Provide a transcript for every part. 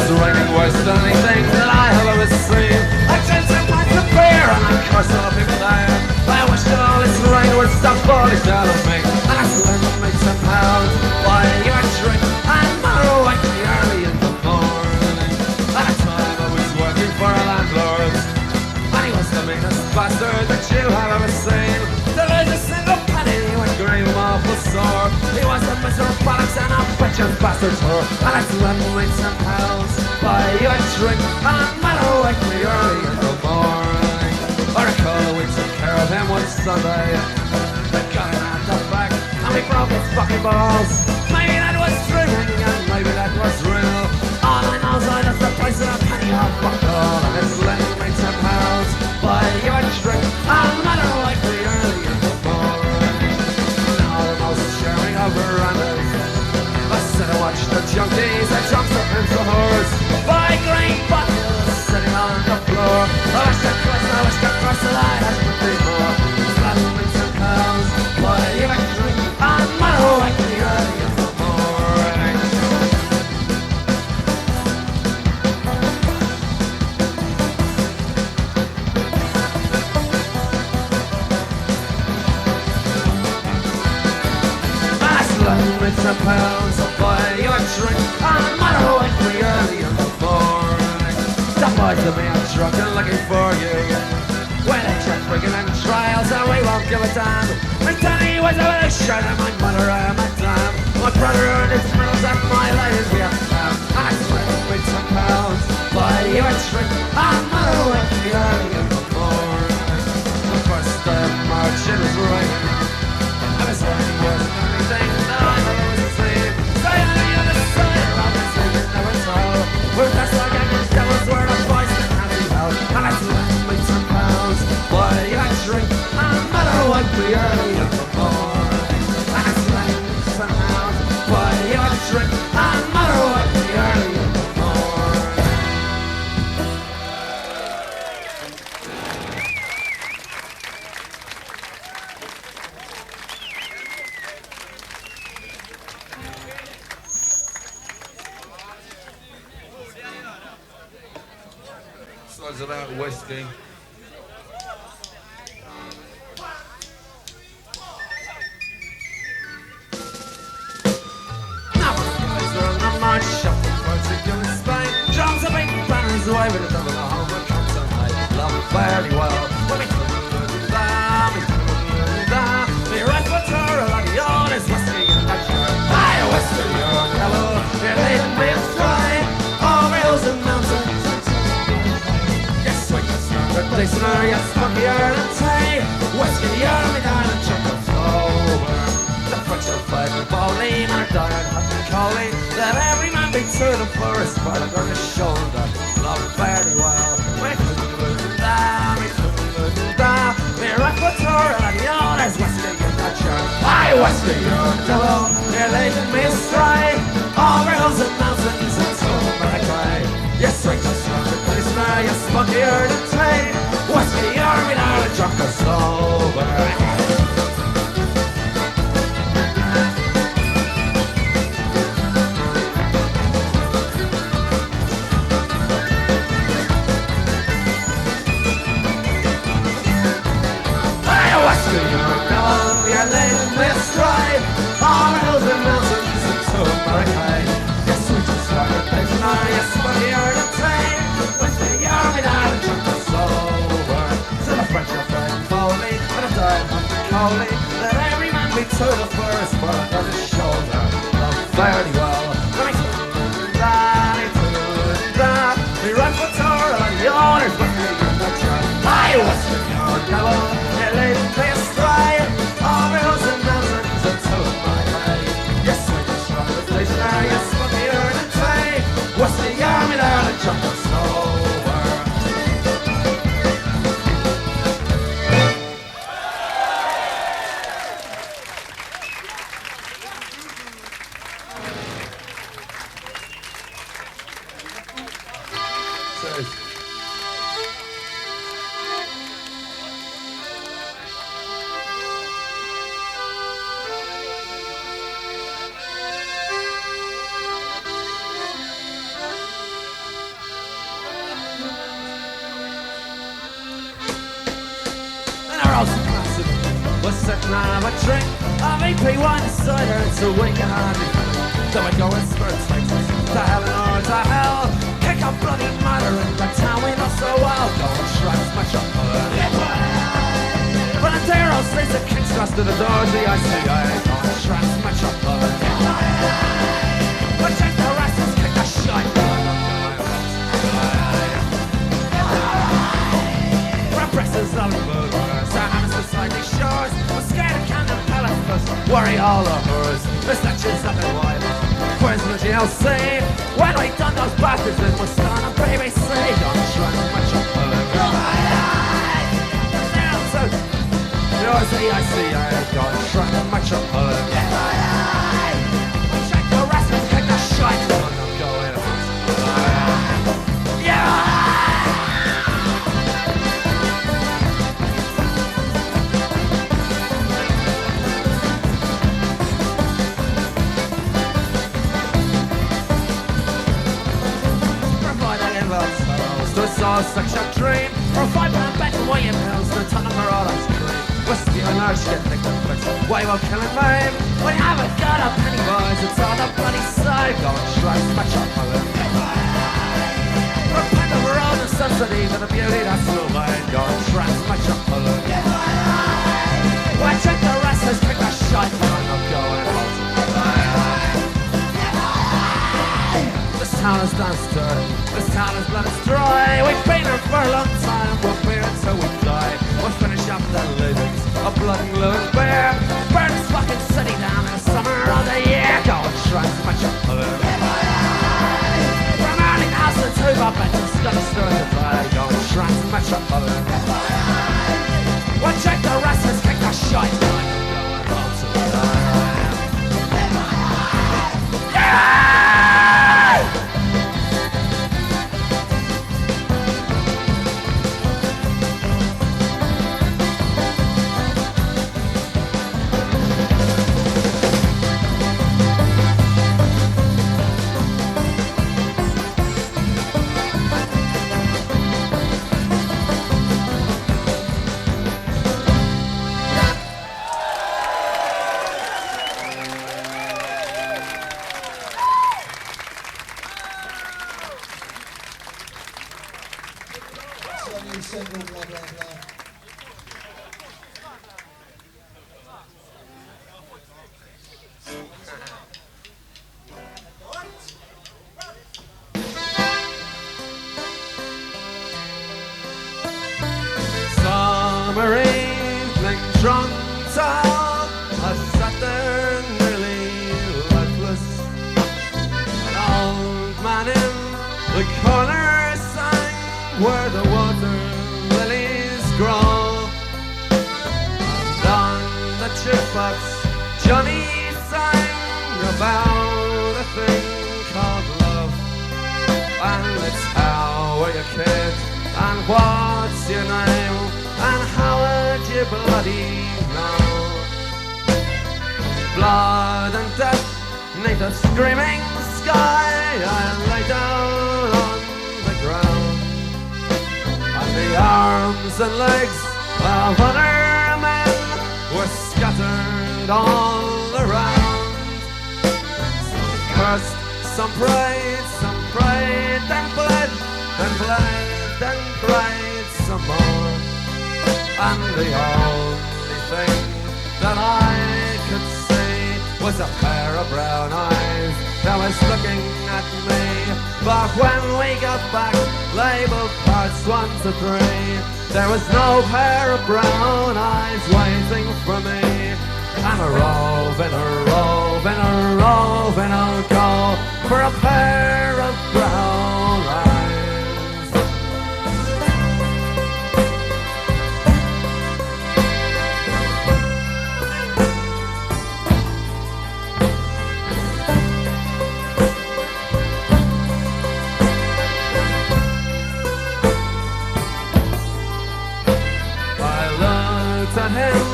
was raining worse than anything that I have ever seen. I drank some pints of beer and I cursed all people there. I wish that all this rain would stop falling down on me. And I still had to make some pounds while you were drinking and Mother Waxie early in the morning. At the time I was working for a landlord, and he was the meanest bastard that you have ever seen. There is a single penny when green awful sore. He was a miserable bollocks and a bitchin' bastard whore. And I still had to make some pounds buy you a drink and Mother Waxie early in the morning. I recall that we took care of him one Sunday. We got him out the back and we broke his fucking balls. Maybe that was dreaming and maybe that was real. All I know is I left the place in a penny of fuck all. And it's letting me make pounds buy you a drink and Mother Waxie early in the morning. Almost sharing our verandas, I sit and watch the junkies and jumps up into the horse. Buy green bottles sitting on the floor. I wish the Christ that I had nothing more. Slapping me some pounds buy you a drink and Mother Waxie early in the morning. With some pounds I'll buy you a drink and Mother Waxie early in the morning. Stop by to me, I'm drunk and looking for you. Well, it's your friggin' and trials and we won't give a damn. My daddy was a bit of shirt and my mother and my damn. My brother earned his medals and my ladies we have found. I swear with some pounds buy you a drink and Mother Waxie early in the morning. The first day of March it was raining. I was raining worse than anything that I have ever seen. Stay on the other side of the sea, you never tell. We're just like angels, devils, we're the boys that can't be held. And I still have to make some pounds buy you a drink and Mother Waxie early in the morning. And I still have to make some pounds buy you a drink and Mother Waxie early in the morning. So it's about whiskey. Away with the devil at home and comes and I love it fairly well. When we right foot her like the honest whiskey in that shirt. Hi, whiskey, you're a devil, you're leading me astray. All hills and mountains and yes, sweet and strong, listener, yes, funkier than say. Whiskey, you're me down and chuck the over. The French are fighting Pauline and are dying hot and collie. Let every man be to the forest while I'm on his shoulder. Love fairly well. We couldn't down, we right foot her and the honest whiskey in that shirt. Hi, whiskey, you're a devil, you're leading me astray. All hills and mountains and so but I cry. Yes, sweet and strong, the listener, yes, funkier than say. Whiskey, you're me now and drunk us over. You're leading me astray. All hills and mountains and so very high. Yes, sweet and strong, the listener, yes, funkier than say. Whiskey, you're me now and drunk us over. So the French are fighting Foley and a dying hot and collie. Let every man be to the first part on his shoulder. Love fairly well. When I we right foot her and the honours whiskey in that shirt. Hi, whiskey, you're a devil, you're leading me astray. All hills and mountains and so my way. Yes, sweet and strong, the listener, yes, funkier than say. Whiskey, you're me down and jump us over. was sitting on a drink of EP wine cider. It's a week and hardly so I go in spurts like this, to hell and or to hell. Kick a bloody mother in the town we know so well. Go and shreds my chocolate. When I dare I'll say the kicks cross to the doors, the ICA. Go and shreds my chocolate. But check the rest is kick a shite. Represses all the murderers, our hands beside these shores. We're scared of cannon pellets, but worry all of hers. The snatches of the wild. Where's the GLC? When we done those bastards in Western and BBC. Don't shrug my chocolate. Yours the ICA. Don't shrug my chocolate. Check the rest and kick the shite. I'm not going on. Yeah! To saw such a dream, or a £5 bet and weighing pills, and a ton of her all ice cream. Whiskey and large get the conflicts, why will killing mine? We haven't got a penny boys, it's on the bloody side. Go and slice my chocolate. Repent of our own necessity for the beauty that's so mine. Go and slice my chocolate. Why check the rest, let's pick a shot, but I'm not going home. This town is done stirred. This town is blood is dry. We've been here for a long time. We'll be here until we die. We'll finish up the livings of blood and glue and beer. Burn this fucking city down in the summer of the year. Go and shrug my chocolate. From early house to two, I bet it's gonna stir the fire. Go and shrug my chocolate. Well, check the rest, let's kick the shite. There was no pair of brown eyes waiting for me. And a roving, I'll go for a pair of brown eyes. At him,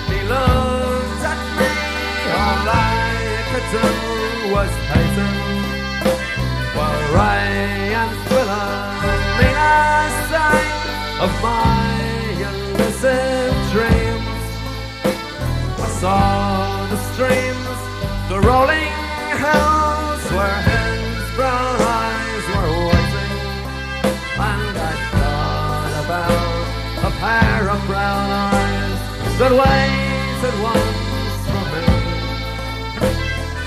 he looked at me. All I could do was hate him. While Ray and Philomena sang of my elusive dreams, saw the streams, the rolling hills where his brown eyes were waiting, and I thought about a pair of brown eyes that waited once for me.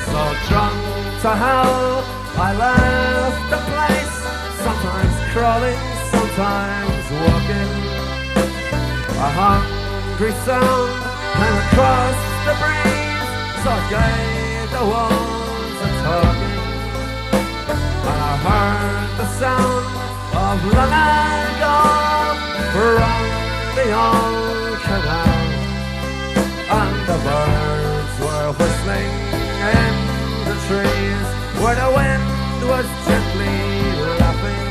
So drunk to hell, I left the place, sometimes crawling, sometimes walking. A hungry sound came across the breeze, so I gave the walls a tugging. And I heard the sound of long ago from the old canal, and the birds were whistling in the trees where the wind was gently laughing,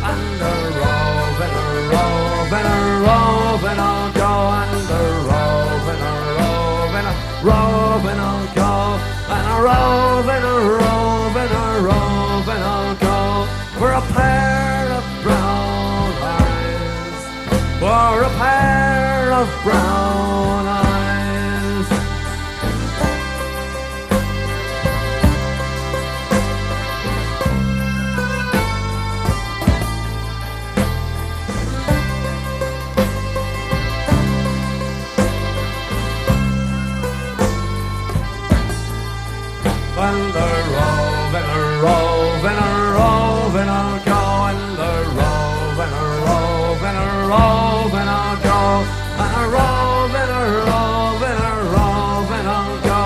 and a roving, a roving, a roving I'll go, and a roving, a roving, a roving I'll go, and a roving, a roving, a roving I'll go for a pair of brown eyes, for a pair of brown eyes. And the roving, a roving, a roving I'll go, and the roving, a roving, a roving I'll go, and a roving, a roving, a roving I'll go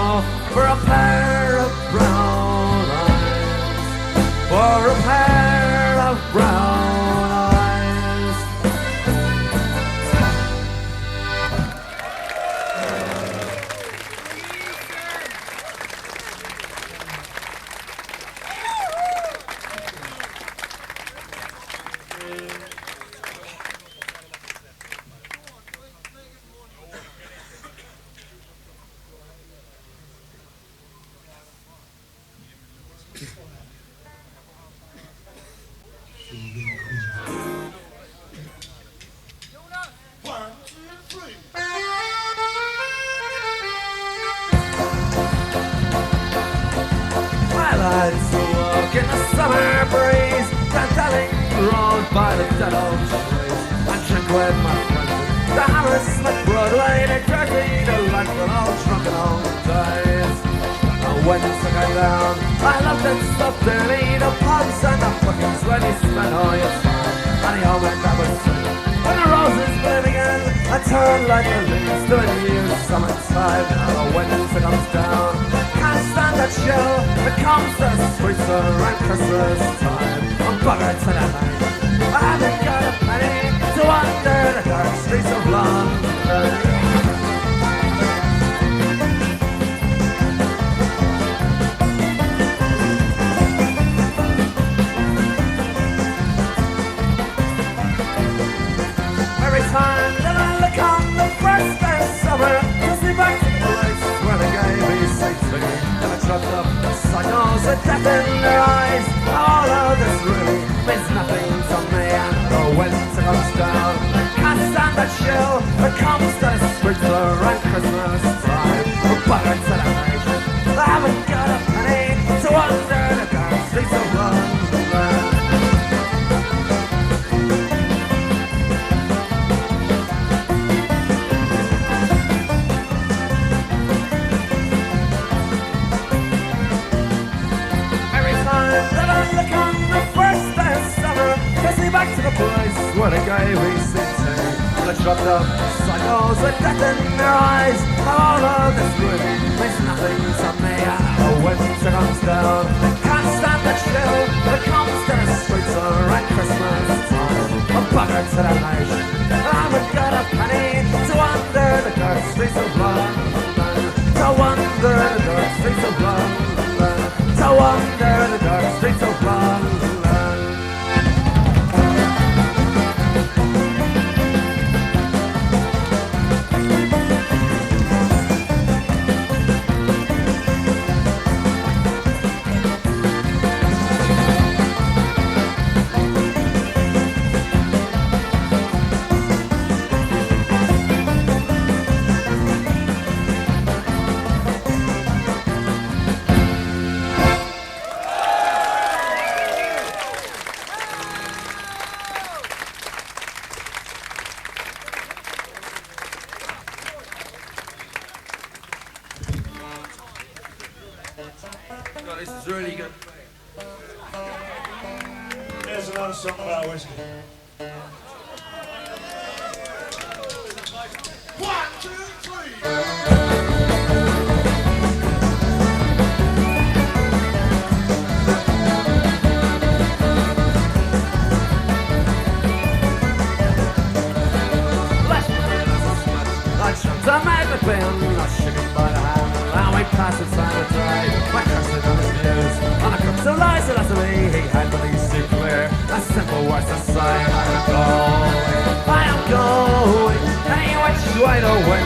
for a pair of brown eyes, for a pair of brown eyes. In the summer breeze, dancing road by the dead old trees, and drink with my friends. The Hammersmith Broadway, they drag me to London, all drunken old days. And when I came down, I loved it so dearly, the pubs and the bookings when you spent all your time. And the old man that was singing, when the roses bloom again, I turn like the leaves to a new summertime. Now the winter comes down, can't stand that chill, it comes to streets around Christmas time. I'm buggered to the night, I haven't got a penny to wander the dark streets of London. Every time that I look on the first day of summer, takes me back to the place where they gave me safety. Never trucked up the cycles of death in their eyes. All of this really means nothing to me, and the winter comes down. Can't stand that chill that comes to the streets around Christmas time. I'm buggered to the night, I haven't got a penny to wander the dark streets of London. Look on the first day of summer, takes me back to the place where they gave me city. They dropped up cycles with death in their eyes. All of this really means nothing to me. The winter comes down, can't stand the chill that comes to the streets around Christmas time. I'm buggered to the night, I haven't got a penny to wander the dark streets of London. To wander the dark streets of London. To wander the dark streets of London. something about whiskey. 1, 2, 3. I made the bin, I shook him by the hand, and we passed inside the drive. My cursing on his views, and I cooked some lies to last away. He had the least too clear, a simple words to say. I am going, any which way to win.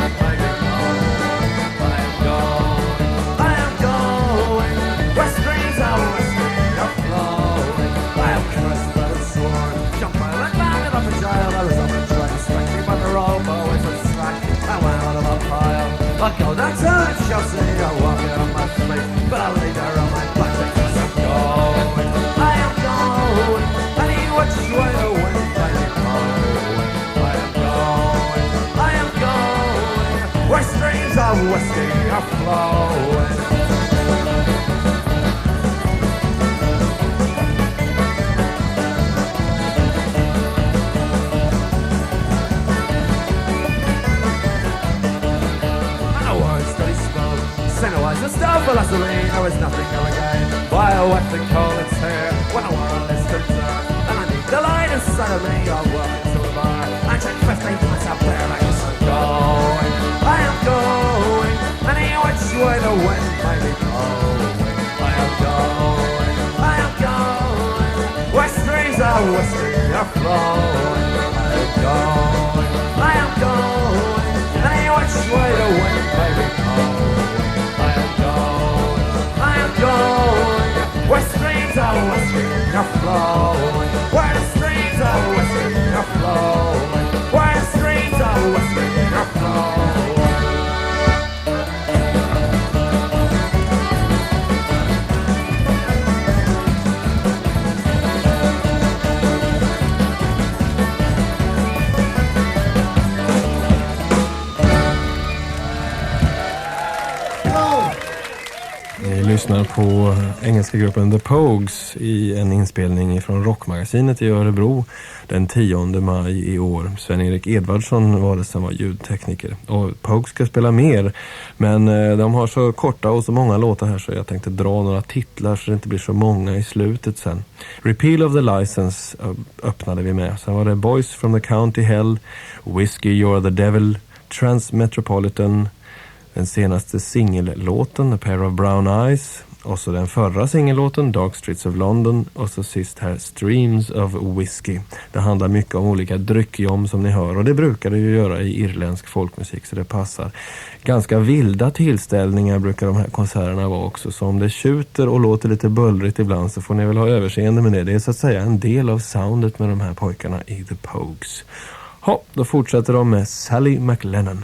I am going, where streams are whiskey are flowing. I am cursed by the sword, jumped by the landed up a jail. I was on the train, struck me by the rope, always a slack. I went out of a pile. I go down to the Chelsea, I walk it on my feet, but I lay there on my back because I'm going. I am going, any which way to win. I am going, I am going, I am going, where streams of whiskey are flowing. The stuff philosophy, there was nothing to regain. While wet the coal its hair, when I wore a list of dirt, and I need the light inside of me, I'll walk into a bar and check 15 pints up there. I guess I'm going, I am going, any which way the wind may be blowing. I am going, I am going, where streams of whiskey are flowing. I am going, I am going, any which way the wind may be blowing. Where streams of whiskey are flowing. Where the streams of whiskey are flowing. Where the streams of whiskey are flowing. Lyssnar på engelska gruppen The Pogues i en inspelning från Rockmagasinet i Örebro den 10 maj i år. Sven-Erik Edvardsson var det som var ljudtekniker. Och Pogues ska spela mer, men de har så korta och så många låtar här så jag tänkte dra några titlar så det inte blir så många i slutet sen. Repeal of the License öppnade vi med. Sen var det Boys from the County Hell, Whiskey You're the Devil, Transmetropolitan, den senaste singellåten A Pair of Brown Eyes, och så den förra singellåten Dark Streets of London, och så sist här Streams of Whiskey. Det handlar mycket om olika dryckjom som ni hör, och det brukar det ju göra i irländsk folkmusik så det passar. Ganska vilda tillställningar brukar de här konserterna vara också, så om det tjuter och låter lite bullrigt ibland så får ni väl ha överseende med det. Det är så att säga en del av soundet med de här pojkarna i The Pogues. Ja, då fortsätter de med Sally MacLennane.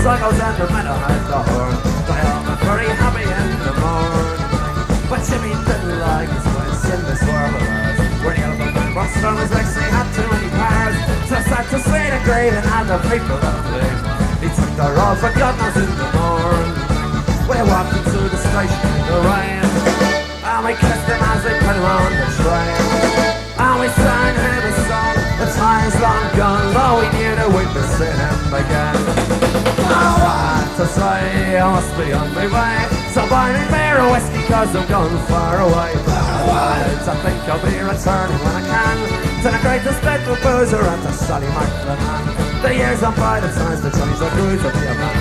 Cycles and the men behind the horn. They all were very happy in the morning. But Jimmy didn't like his place in this world of ours, where the elephant man box from his legs, he had too many powers. So sad to see the grave and the people that played. He took the road for God knows in the morning. We walked into the station in the rain, and we kissed him as they put him on the train. And we sang him a song, the time's long gone, though we knew that we'd be seeing him again. To say I must be on my way, so buy me beer or whiskey cause I'm going far away. I think I'll be returning when I can to the greatest little boozer and to Sally MacLennane. The years on by, the times, the journeys, the cruise of the man.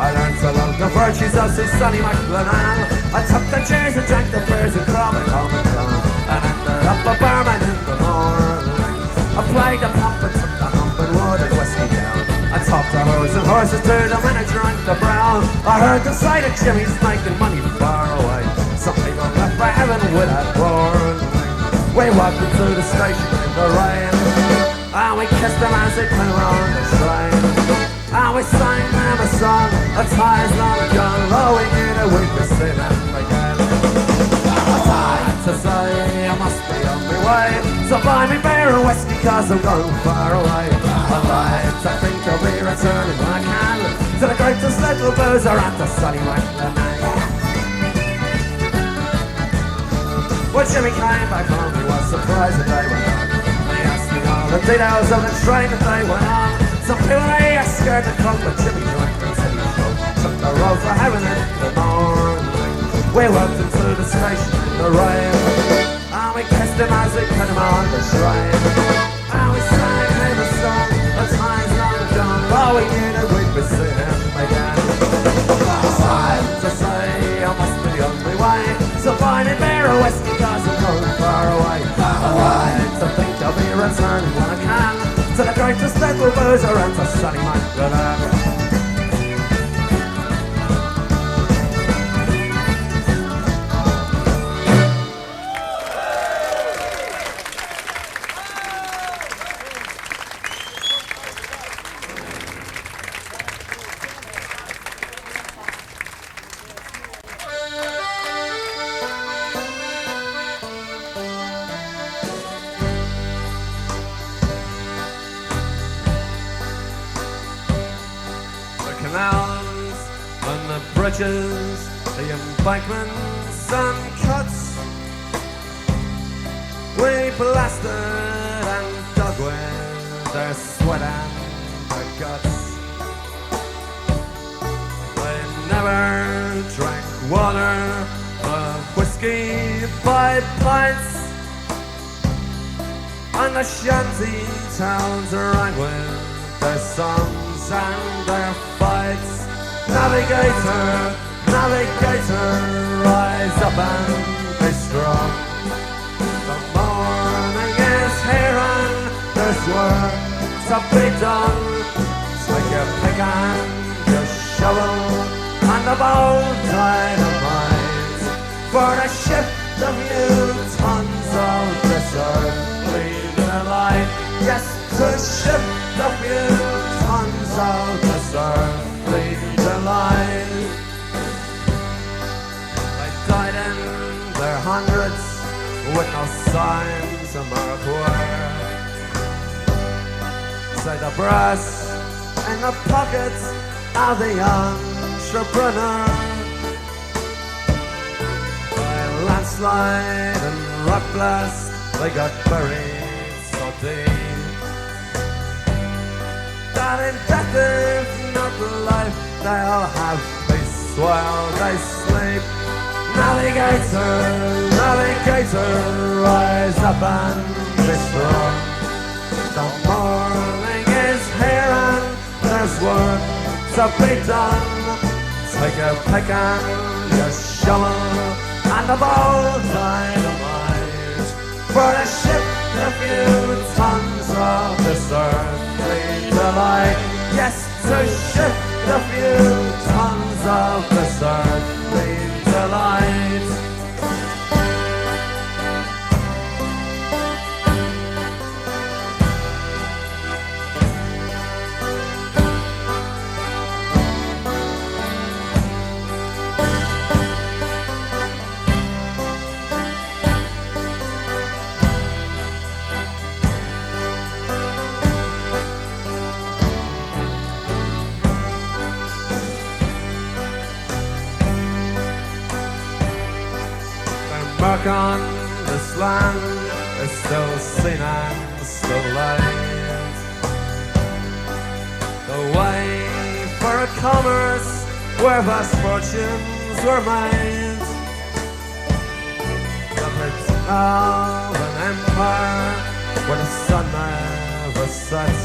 I learned to love the virtues of Sally MacLennane. I took the cheers and drank the beers and crawled and calm and down, and ended up a barman in the morning. I played the pump and took the hump and watered whiskey down. I talked to horses and horses to them and I drank the brown. I heard the sight of Jimmy's making money far away. Some people left for heaven without born. We walked into the station in the rain, and we kissed them as they put on the train. And we sang them a song, a time's long gone, though we knew that we'd be seeing them again. I tried to say I must be on my way So buy me beer and whiskey cause I'm going far away. I'd like to think I'll be returning when I can to the greatest little boozer at the Sally MacLennane. When Jimmy came back home he was surprised that they went on. He asked me all the details of the train that they went on. Some people are scared to come but Jimmy joined the city show. Took the road for heaven in the morning. We walked into the station in the rain. And we kissed him as we put him on the train. And we sang him a song, a time's long gone. But we knew that we'd be seeing him again. Sad to say, I must be on my way. So buy me beer or whiskey cause I'm going far away. I like to think I'll be returning when I can to the greatest little boozer and to Sally MacLennane. Canals and the bridges, the embankments and cuts. We blasted and dug with their sweat and their guts. They never drank water but whiskey by pints. And the shanty towns rang with their songs and their fights. Navigator, navigator, rise up and be strong. The morning is here and there's work to be done. Take your pick and your shovel and the bold dynamite for the shift of you tons of this earthly delight. Yes, to shift of you tons of this earthly delight. They died in their hundreds with no signs of miracle. Say the brass in the pockets of the entrepreneur. By landslide and rock blast, they got buried so deep that in death if not life, they'll have peace while they sleep. Navigator, navigator, rise up and be strong. The morning is here and there's work to be done. Take your pick and your shovel and the bold dynamite for the shift a few tons of this earthly delight. Yes, to shift a few tons of this earthly delight. Mark on this land is still seen and still laid. The way for a commerce where vast fortunes were made. The pit of an empire where the sun never sets,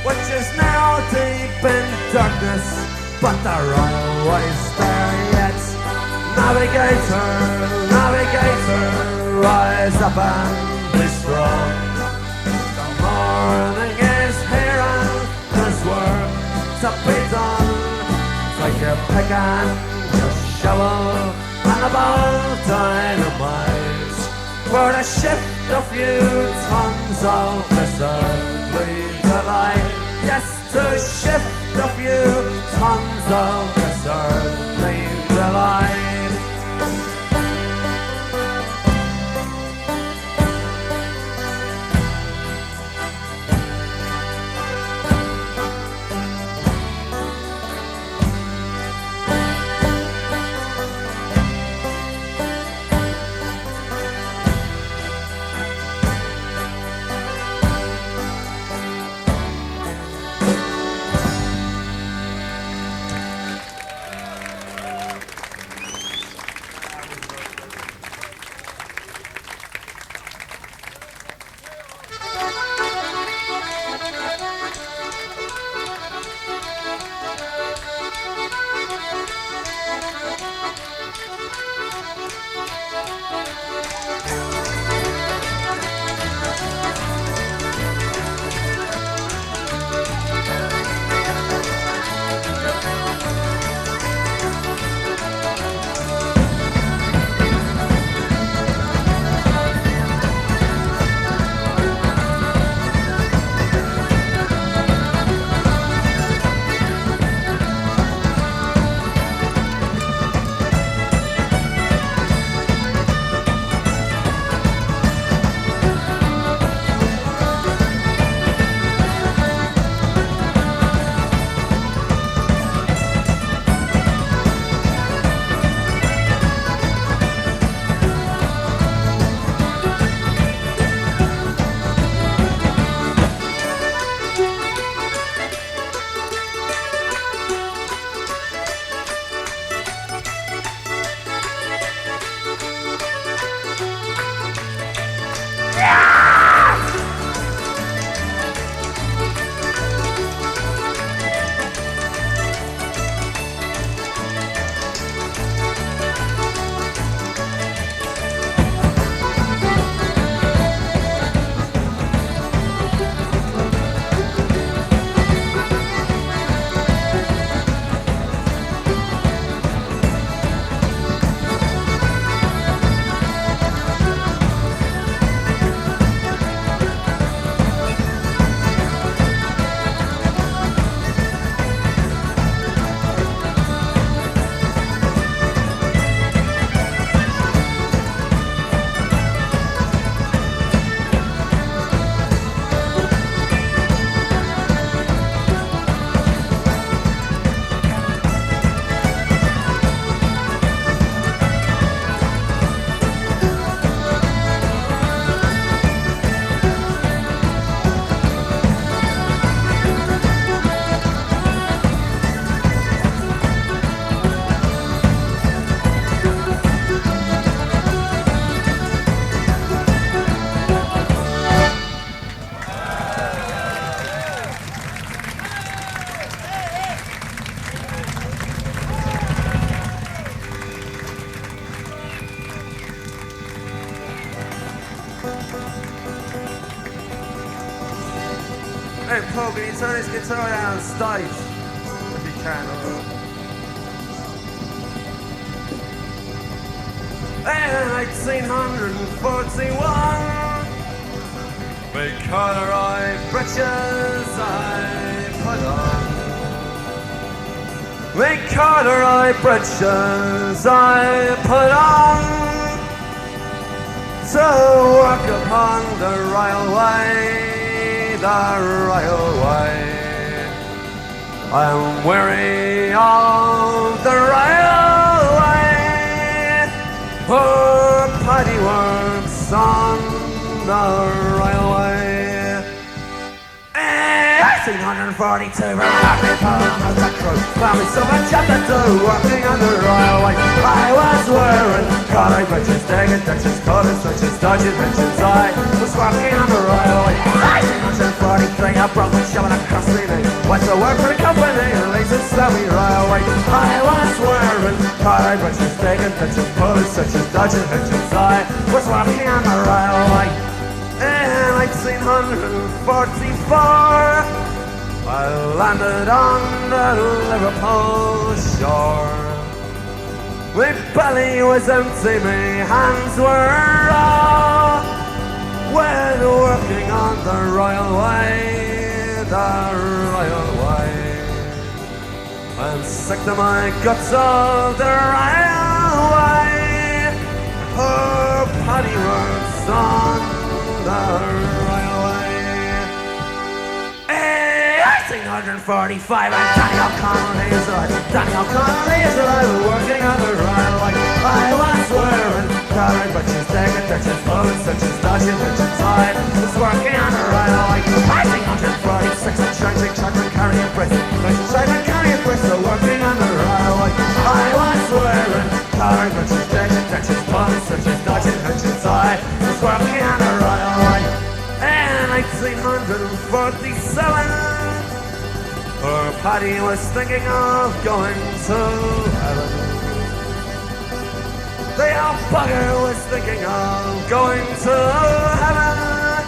which is now deep in darkness, but the royal way's there yet. Navigator, navigator, rise up and be strong. The morning is here and there's work to be done. Take your pick and your shovel and a bold dynamite for the shift a few tons of this earthly delight. Yes, to shift a few tons of this earthly delight. Hey, Pogues, turn his guitar down stage if you can. In 1841, with corduroy breeches I put on. With corduroy breeches I put on to work upon the railway, the railway. I'm weary of the railway. Poor Paddy works on the railway. 1842, from Happy Palm of the crew. Found me so much up to do, working on the railway. I was wearing collar breeches, digging ditches, cutting switches, dodging bitches. I was working on the railway. 1843, I broke my shoving across the knee. Went to work for the company, Leeds and Sally Railway. I was wearing collar breeches, digging ditches, cutting switches, dodging bitches. I was working on the railway. In 1844, I landed on the Liverpool shore. My belly was empty, my hands were raw. When working on the railway, the railway. I'm sick to my guts of the railway. Poor Paddy works on the railway. 1845, and Danny O'Connell is alive. Danny O'Connell is alive, working on the railway. I was wearing collar breeches, digging ditches, pulling switches, dodging bitches. I was working on the railway. 1846, I'm changing truck and carrying bricks. Changing carrying bricks, so working on the railway. I was wearing collar breeches, digging ditches, pulling switches, dodging bitches. I was working on the railway. In 1847, Poor Paddy was thinking of going to heaven. The old bugger was thinking of going to heaven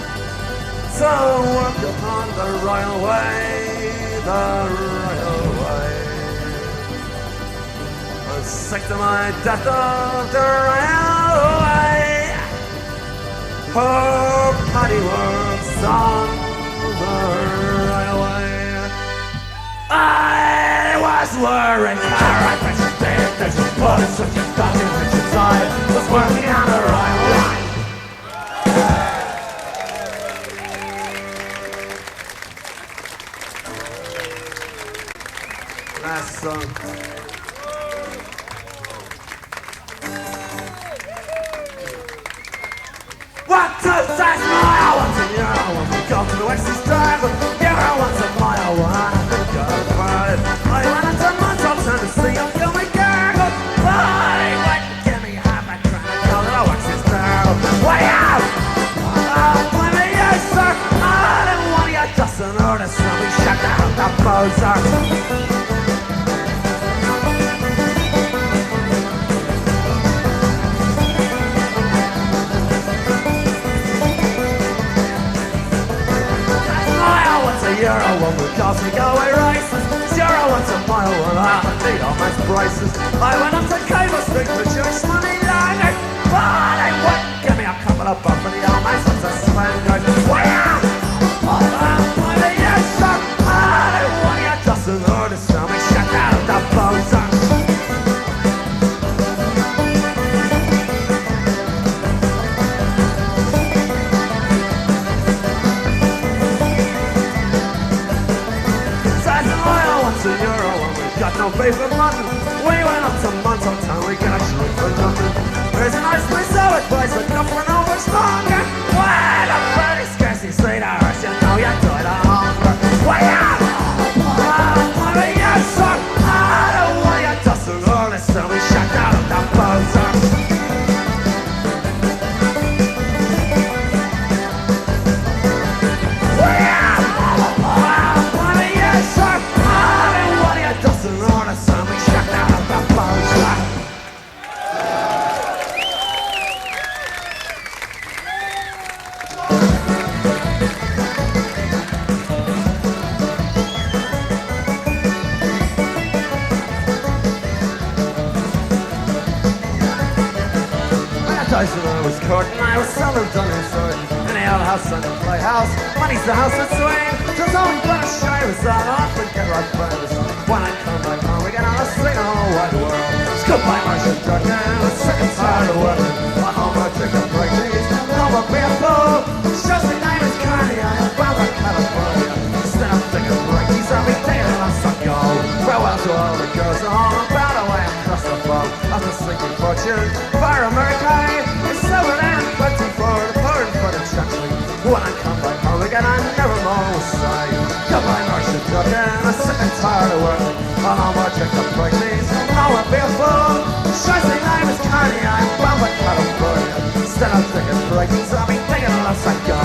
to work upon the railway, the railway. I'm sick to my death of the railway. Poor Paddy works on the railway. I was wearing carrot bitches, big bitches, pulling switches, dodging bitches. I was working on the railway. Last song. What to say smile? Once a year, when we go to the Waxie Dargle. Year once a mile, one. I went into Montrose to see him kill me gargle. But he wouldn't give me half a crown and call it a Waxie's Dargle. Way out! Oh, blame me, yes, sir. I didn't want you just an artist, so we shut down the poser. Euro when we cause we go away races. Euro once a mile when I need all my prices. I went up to Cable Street for Jewish money lager, but they wouldn't give me a couple of bucks for the old man since I surrendered. Way out! Oh, yes, sir. I didn't want you just an artist, so we shut out the poser. Got no faith in London. We went up to Montauk Town, we got a drink for nothing. There's a nice place out at place, but not for no much longer. Why the pretty scarcely say to her, you know you died of hunger. Way out! Yes, sir. I don't want you just an artist, so we shut down the poser. court and I was seldom done inside. In the old house and the playhouse, money's the house that's swing. There's only but a shy was on off and get right friends. When I come back home, we get on a sing on the wide world. It's goodbye, Muirshin Durkin, I'm sick and tired of working. I'm home, I take a break, please. No more beer flow. It's just the name is Carney, I'm bound for California. Instead of taking a break, please, I'll be taking a last suck, yo. Farewell to all the girls at home, I'm bound away across the boat. I'm a sinking fortune, fire America. It's 7 and 24, the burden for the country. When I come back home again, I never more will say. Goodbye, Muirshin Durkin, I'm sick and tired of working. I'm home, I take a break, please. No more beer flow. It's just the name is Carney, I'm bound for California. Instead of taking breaks, I'll be taking a last I go.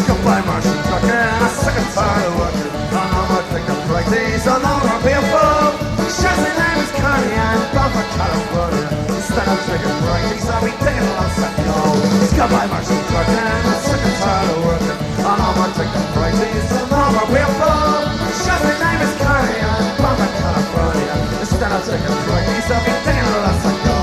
Goodbye, Muirshin Durkin, I'm sick and tired of working. I'm gonna take a break, these are no more beer full. It's just the name is Carney, I'm bound for California. Instead of taking breaks, I'll be taking a last I go. Goodbye, Muirshin Durkin, I'm sick and tired of working. I'm gonna take a break, these are no more beer full. It's just the name is Carney, I'm bound for California. Instead of taking breaks, I'll be taking a last I go.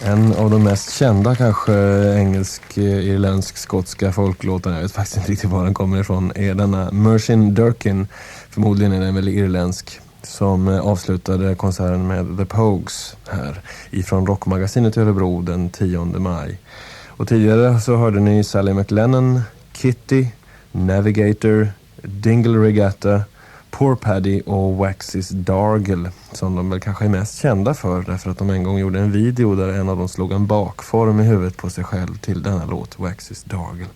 En av de mest kända kanske engelsk-irländsk-skotska folklåtarna, jag vet faktiskt inte riktigt var den kommer ifrån, är denna Muirshin Durkin, förmodligen är den väl irländsk, som avslutade konserten med The Pogues här ifrån Rockmagasinet i Örebro den 10 maj. Och tidigare så hörde ni Sally MacLennane, Kitty, Navigator, Dingle Regatta, Poor Paddy och Waxies Dargle, som de väl kanske är mest kända för därför att de en gång gjorde en video där en av dem slog en bakform i huvudet på sig själv till denna låt, Waxies Dargle.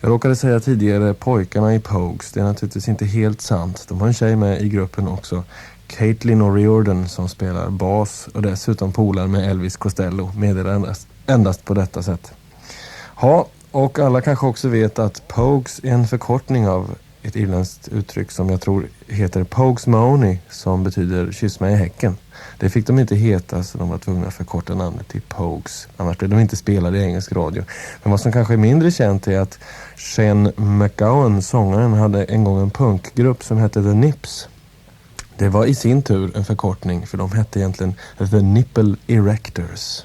Jag råkade säga tidigare pojkarna i Pogues, det är naturligtvis inte helt sant. De har en tjej med i gruppen också, Caitlin O'Riordan, som spelar bas och dessutom polar med Elvis Costello, meddelar endast på detta sätt. Ja, och alla kanske också vet att Pogues är en förkortning av ett irländskt uttryck som jag tror heter Pogues Mahoney, som betyder kyss mig i häcken. Det fick de inte heta, så de var tvungna att förkorta namnet till Pogues. Annars blev de inte spelade i engelsk radio. Men vad som kanske är mindre känt är att Shane McGowan, sångaren, hade en gång en punkgrupp som hette The Nips. Det var i sin tur en förkortning, för de hette egentligen The Nipple Erectors.